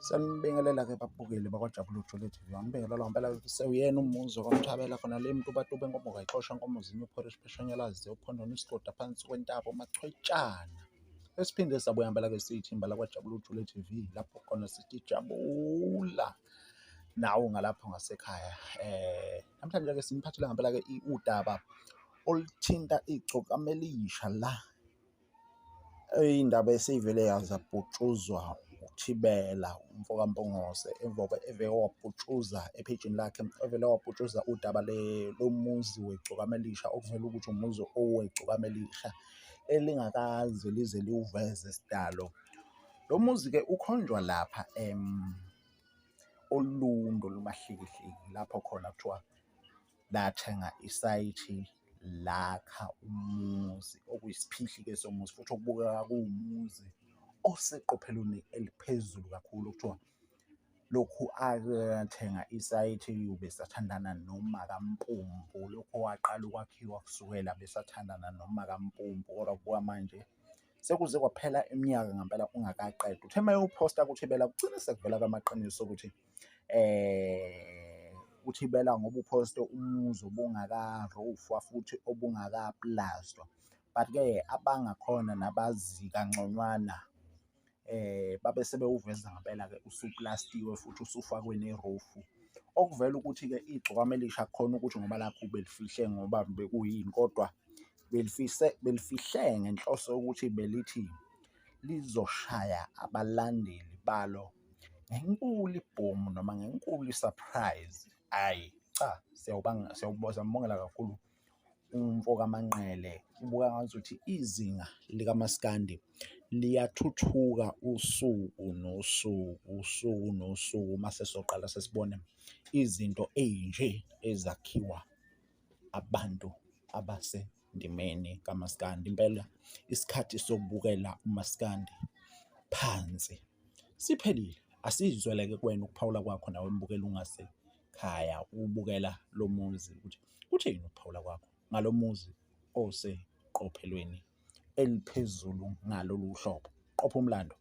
Sanibingelela-ke babukeli bakwaJabula Jule TV. Angibingelela ngempela sewuyena umuzi okwamthabela khona le muntu batube inkomo kayixosha inkomo zinye uphorish pheshanyalazi uphondona isigoda phansi kwentaba umachwetshana. Esiphinde sabuya ngempela-ke siyithimba lakwaJabula Jule TV lapho khona sithi jabula nawe ngalapho ngasekhaya. Namhlanje-ke siniphathele ngempela-ke udaba oluthinta igcokamelisha la indaba eseyivele yazabhutshuzwa uThibela umfokaMpungose eve wabhutshuza ephejini lakhe, evele wabhutshuza udaba lomuzi wegcukamelisha okuvela ukuthi umuzi owegcukamelisha elingakaze lize liwuveze isidalo. Lo muzi-ke ukhonjwa lapha Olundo lumaHlikihliki lapho khona kuthiwa lathenga isayithi lakha umuzi okuyisiphihli-ke somuzi futhi okubukeka kuwumuzi oseqophelweni eliphezulu kakhulu. Kuthiwa lokhu athenga isayithi ubesathandana noMakaMpumpu, lokhu waqala ukwakhiwa kusukela besathandana noMakaMpumpu, kodwa kubuka manje sekuze kwaphela iminyaka ngempela ungakaqedwa. Uthe mayewuphosta kuThibela kugcine sekuvela kwamaqiniso ukuthi uThibela ngoba uphoste umuzi obungakarofwa futhi obungakaplastwa, but-ke abangakhona nabazi kangconywana babe sebewuveza ngempela-ke usuplastiwe futhi usufakwe nerofu, okuvela ukuthi-ke igcukamelisha khona ukuthi ngoba lakho belifihle ngoba bekuyini, kodwa belifihle ngenhloso yokuthi belithi lizoshaya abalandeli balo ngenkulu ibhomu noma ngenkulu i-surprise. Hhayi cha, siyambongela kakhulu umfokaManqele. Kubuka ngazuthi izinga likaMaskandi liyathuthuka usuku nosuku mase soqala sesibone izinto ey'nje ezakhiwa abantu abasendimeni kaMaskandi. Impela isikhathi sokubukela uMaskandi phansi siphelile. Asizwele-ke kuwena ukuphawula kwakho nawe mbukela ungasekhaya ubukela lo muzi ukuthi uthini ukuphawula kwakho ngalo muzi oseqophelweni eliphezulu ngalolu hlobo. Qopha umlando,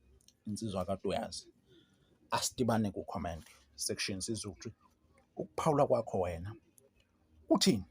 insizwa kade uyazi. Asidibane ku-comment section sizwe ukuthi ukuphawula kwakho wena uthini.